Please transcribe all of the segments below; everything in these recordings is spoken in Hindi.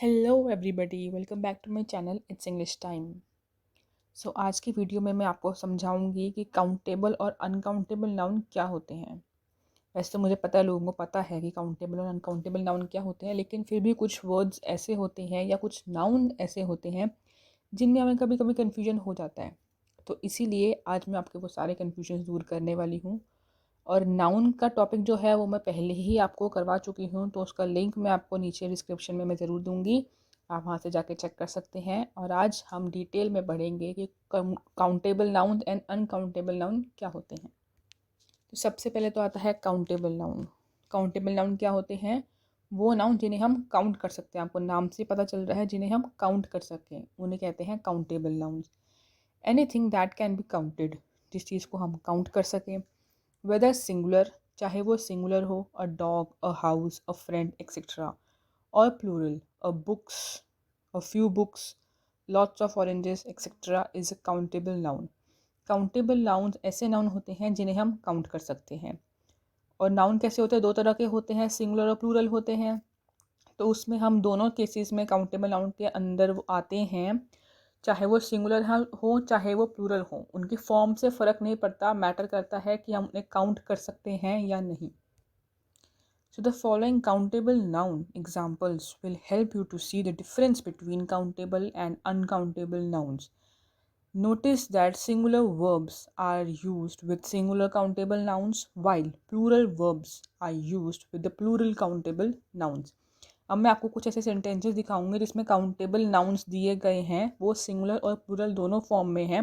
Hello everybody, welcome back to my channel it's English time. So आज की वीडियो में मैं आपको समझाऊंगी कि काउंटेबल और अनकाउंटेबल नाउन क्या होते हैं। वैसे तो मुझे पता है, लोगों को पता है कि काउंटेबल और अनकाउंटेबल नाउन क्या होते हैं, लेकिन फिर भी कुछ वर्ड्स ऐसे होते हैं या कुछ नाउन ऐसे होते हैं जिनमें हमें कभी कभी कन्फ्यूजन हो जाता है। तो इसीलिए आज मैं आपके वो सारे कन्फ्यूजन दूर करने वाली हूँ। और नाउन का टॉपिक जो है वो मैं पहले ही आपको करवा चुकी हूँ, तो उसका लिंक मैं आपको नीचे डिस्क्रिप्शन में मैं ज़रूर दूँगी। आप वहाँ से जाके चेक कर सकते हैं। और आज हम डिटेल में बढ़ेंगे कि countable noun and uncountable noun क्या होते हैं। तो सबसे पहले तो आता है काउंटेबल नाउन। काउंटेबल नाउन क्या होते हैं? वो नाउन जिन्हें हम काउंट कर सकते हैं। आपको नाम से पता चल रहा है, जिन्हें हम काउंट कर सकें उन्हें कहते हैं countable nouns. Anything that can be counted, जिस चीज़ को हम काउंट कर सकें, वेदर सिंगुलर, चाहे वो सिंगुलर हो, a dog, a house, a friend etcetera, और plural, a books, a few books, lots of oranges etcetera is a countable noun. Countable noun ऐसे नाउन होते हैं जिन्हें हम काउंट कर सकते हैं। और नाउन कैसे होते हैं? दो तरह के होते हैं, सिंगुलर और प्लूरल होते हैं। तो उसमें हम दोनों केसेस में काउंटेबल नाउन के अंदर वो आते हैं, चाहे वो सिंगुलर हो चाहे वो प्लूरल हो, उनकी फॉर्म से फ़र्क नहीं पड़ता। मैटर करता है कि हम उन्हें काउंट कर सकते हैं या नहीं। So the following countable noun examples will help you to see the difference between countable and uncountable nouns. Notice that singular verbs are used with singular countable nouns while plural verbs are used with the plural countable nouns. अब मैं आपको कुछ ऐसे सेंटेंसेस दिखाऊंगे जिसमें काउंटेबल नाउन्स दिए गए हैं, वो सिंगुलर और प्लूरल दोनों फॉर्म में हैं।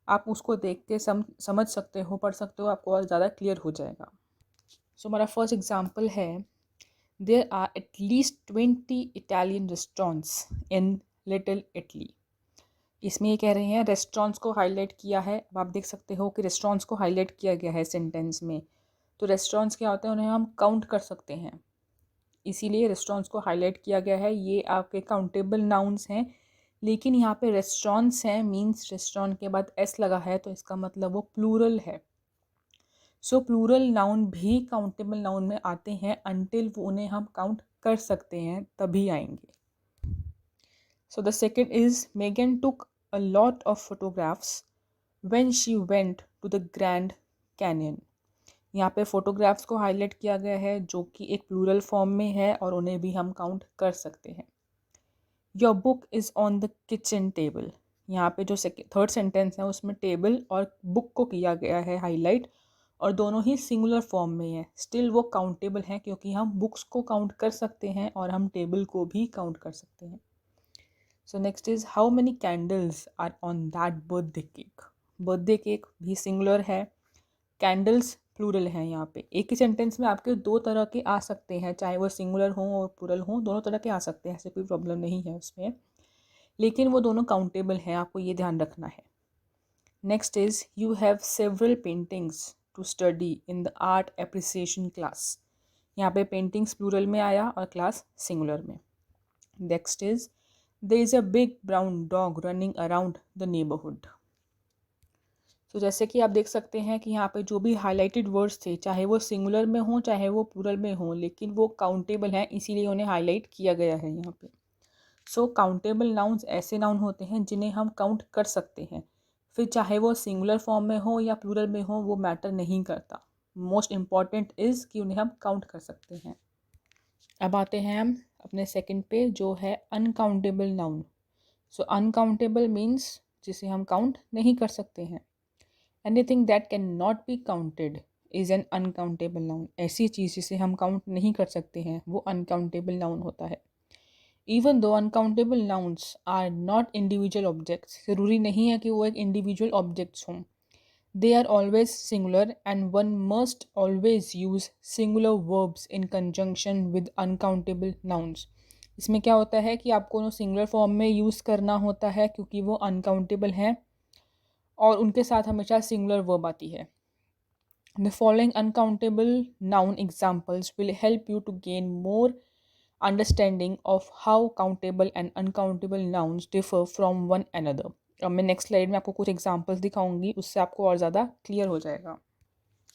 आप उसको देख के समझ सकते हो, पढ़ सकते हो, आपको और ज़्यादा क्लियर हो जाएगा। सो हमारा फर्स्ट एग्जाम्पल है, there are at least 20 Italian restaurants in little Italy. इसमें ये कह रहे हैं, रेस्टोरेंट्स को हाईलाइट किया है। अब आप देख सकते हो कि रेस्टोरेंट्स को हाईलाइट किया गया है सेंटेंस में। तो रेस्टोरेंट्स क्या होते हैं? उन्हें हम काउंट कर सकते हैं, इसीलिए रेस्टोरेंट्स को हाईलाइट किया गया है। ये आपके काउंटेबल नाउन्स हैं, लेकिन यहाँ पे रेस्टोरेंट्स हैं मींस रेस्टोरेंट के बाद एस लगा है, तो इसका मतलब वो प्लूरल है। सो प्लूरल नाउन भी काउंटेबल नाउन में आते हैं अनटिल वो उन्हें हम काउंट कर सकते हैं, तभी आएंगे। So the second is, Megan took a lot of photographs when she went to the Grand Canyon. यहाँ पे फोटोग्राफ्स को हाईलाइट किया गया है, जो कि एक प्लूरल फॉर्म में है और उन्हें भी हम काउंट कर सकते हैं। Your book is on the kitchen table. यहाँ पे जो थर्ड सेंटेंस है उसमें टेबल और बुक को किया गया है हाईलाइट, और दोनों ही सिंगुलर फॉर्म में है। स्टिल वो काउंटेबल हैं क्योंकि हम बुक्स को काउंट कर सकते हैं और हम टेबल को भी काउंट कर सकते हैं। So next is, how many candles are on that birthday cake. Birthday cake भी सिंगुलर है, कैंडल्स प्लूरल हैं। यहाँ पे एक ही सेंटेंस में आपके दो तरह के आ सकते हैं, चाहे वो सिंगुलर हो और प्लूरल हो, दोनों तरह के आ सकते हैं, ऐसे कोई प्रॉब्लम नहीं है उसमें, लेकिन वो दोनों काउंटेबल हैं, आपको ये ध्यान रखना है। Next is, you have several paintings to study in the art appreciation class. यहाँ पे पेंटिंग्स प्लूरल में आया और क्लास सिंगुलर में। Next is, there is a big brown dog running around the neighbourhood. तो जैसे कि आप देख सकते हैं कि यहाँ पे जो भी हाईलाइटेड वर्ड्स थे, चाहे वो सिंगुलर में हो चाहे वो प्लूरल में हो, लेकिन वो काउंटेबल हैं, इसीलिए उन्हें हाईलाइट किया गया है यहाँ पे। सो काउंटेबल नाउन्स ऐसे नाउन होते हैं जिन्हें हम काउंट कर सकते हैं, फिर चाहे वो सिंगुलर फॉर्म में हो या प्लूरल में हो, वो मैटर नहीं करता। मोस्ट इम्पॉर्टेंट इज़ कि उन्हें हम काउंट कर सकते हैं। अब आते हैं हम अपने सेकंड पे, जो है अनकाउंटेबल नाउन। सो अनकाउंटेबल मीन्स जिसे हम काउंट नहीं कर सकते हैं। Anything that can not be counted is an uncountable noun. ऐसी चीज़ जिसे हम काउंट नहीं कर सकते हैं वो अनकाउंटेबल नाउन होता है। Even though uncountable nouns are not individual objects, ज़रूरी नहीं है कि वो एक इंडिविजुअल ऑब्जेक्ट्स हों। They are always singular and one must always use singular verbs in conjunction with uncountable nouns. इसमें क्या होता है कि आपको उन्हें सिंगुलर फॉर्म में यूज़ करना होता है क्योंकि वो अनकाउंटेबल हैं, और उनके साथ हमेशा सिंगुलर वर्ब आती है। The following uncountable noun examples will help you to gain more understanding of how countable and uncountable nouns differ from one another. अब मैं नेक्स्ट स्लाइड में आपको कुछ एग्जांपल्स दिखाऊंगी, उससे आपको और ज़्यादा क्लियर हो जाएगा।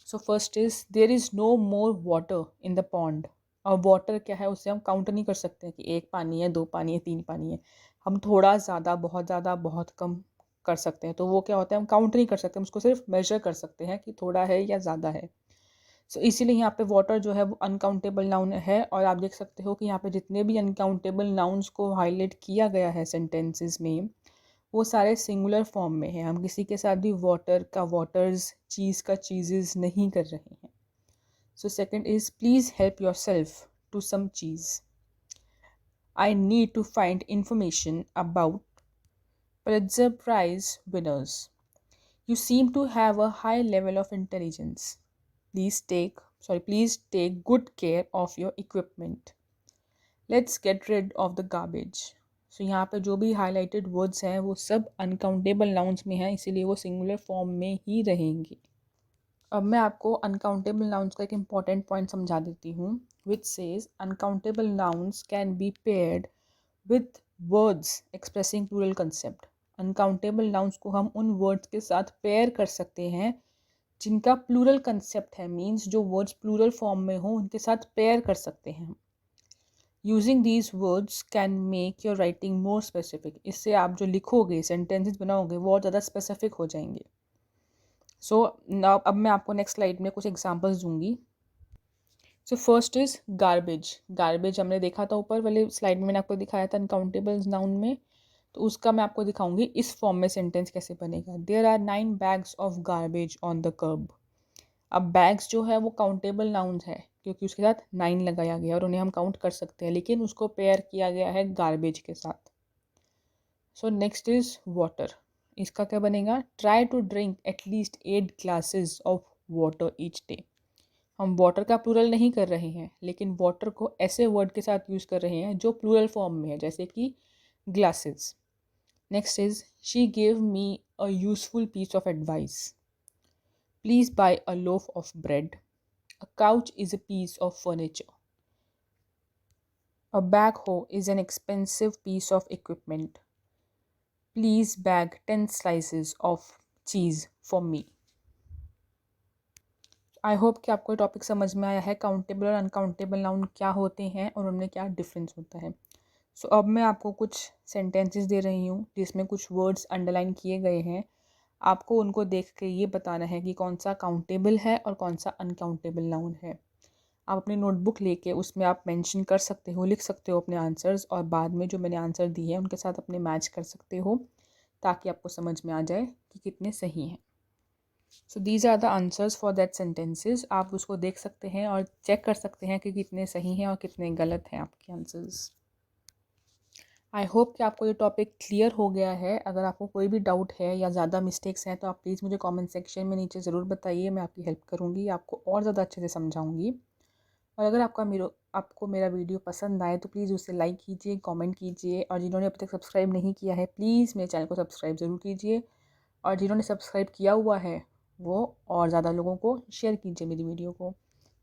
So first is, there is no more water in the pond. और वाटर क्या है, उससे हम काउंट नहीं कर सकते हैं कि 1 पानी है, 2 पानी है, 3 पानी है। हम थोड़ा ज़्यादा, बहुत कम कर सकते हैं। तो वो क्या होता है, हम काउंट नहीं कर सकते, हम उसको सिर्फ मेजर कर सकते हैं कि थोड़ा है या ज़्यादा है। सो इसीलिए यहाँ पे वाटर जो है वो अनकाउंटेबल नाउन है। और आप देख सकते हो कि यहाँ पे जितने भी अनकाउंटेबल नाउन्स को हाईलाइट किया गया है सेंटेंसेस में, वो सारे सिंगुलर फॉर्म में है। हम किसी के साथ भी वाटर का वाटर्स, चीज़ का चीजेस नहीं कर रहे हैं। So second is please help yourself to सम चीज़। I need to find information about Pulitzer Prize winners. You seem to have a high level of intelligence. Please take good care of your equipment. Let's get rid of the garbage. So यहाँ पे जो भी हाईलाइटेड वर्ड्स हैं वो सब अनकाउंटेबल नाउन्स में हैं, इसीलिए वो सिंगुलर फॉर्म में ही रहेंगे। अब मैं आपको अनकाउंटेबल नाउन्स का एक इम्पॉर्टेंट पॉइंट समझा देती हूँ, which says uncountable nouns can be paired with words expressing plural concept. Uncountable nouns को हम उन वर्ड्स के साथ पेयर कर सकते हैं जिनका प्लूरल कंसेप्ट है, मीन्स जो वर्ड्स प्लूरल फॉर्म में हो उनके साथ पेयर कर सकते हैं। Using these words can make your writing more specific. इससे आप जो लिखोगे, सेंटेंसेस बनाओगे, वो और ज़्यादा स्पेसिफिक हो जाएंगे। सो अब मैं आपको नेक्स्ट स्लाइड में कुछ एग्जांपल्स दूंगी। सो फर्स्ट इज गार्बेज। गार्बेज हमने देखा था ऊपर वाले स्लाइड में, मैंने आपको दिखाया था अनकाउंटेबल नाउन में, तो उसका मैं आपको दिखाऊंगी इस फॉर्म में सेंटेंस कैसे बनेगा। There are 9 bags of garbage on the kerb. अब बैग्स जो है वो काउंटेबल नाउन है क्योंकि उसके साथ 9 लगाया गया और उन्हें हम काउंट कर सकते हैं, लेकिन उसको पेयर किया गया है गार्बेज के साथ। So next is water. इसका क्या बनेगा, try to drink at least 8 glasses of water each day. हम वाटर का प्लूरल नहीं कर रहे हैं, लेकिन वाटर को ऐसे वर्ड के साथ यूज़ कर रहे हैं जो प्लूरल फॉर्म में है, जैसे कि glasses. Next is she give me a useful piece of advice. Please buy a loaf of bread. A couch is a piece of furniture. A backhoe is an expensive piece of equipment. Please bag 10 slices of cheese for me. I hope कि आपको टॉपिक समझ में आया है, काउंटेबल और अनकाउंटेबल नाउन क्या होते हैं और उनमें क्या डिफरेंस होता है। सो अब मैं आपको कुछ सेंटेंसेस दे रही हूँ जिसमें कुछ वर्ड्स अंडरलाइन किए गए हैं। आपको उनको देख के ये बताना है कि कौन सा काउंटेबल है और कौन सा अनकाउंटेबल नाउन है। आप अपनी नोटबुक लेके उसमें आप मेंशन कर सकते हो, लिख सकते हो अपने आंसर्स, और बाद में जो मैंने आंसर दिए हैं उनके साथ अपने मैच कर सकते हो, ताकि आपको समझ में आ जाए कि कितने सही हैं। So these are the answers for that sentences. आप उसको देख सकते हैं और चेक कर सकते हैं कि कितने सही हैं और कितने गलत हैं आपके आंसर्स। आई होप कि आपको ये टॉपिक क्लियर हो गया है। अगर आपको कोई भी डाउट है या ज़्यादा मिस्टेक्स हैं तो आप प्लीज़ मुझे कमेंट सेक्शन में नीचे ज़रूर बताइए, मैं आपकी हेल्प करूँगी, आपको और ज़्यादा अच्छे से समझाऊँगी। और अगर आपको मेरा वीडियो पसंद आए तो प्लीज़ उसे लाइक कीजिए, कमेंट कीजिए, और जिन्होंने अभी तक सब्सक्राइब नहीं किया है प्लीज़ मेरे चैनल को सब्सक्राइब ज़रूर कीजिए, और जिन्होंने सब्सक्राइब किया हुआ है वो और ज़्यादा लोगों को शेयर कीजिए मेरी वीडियो को।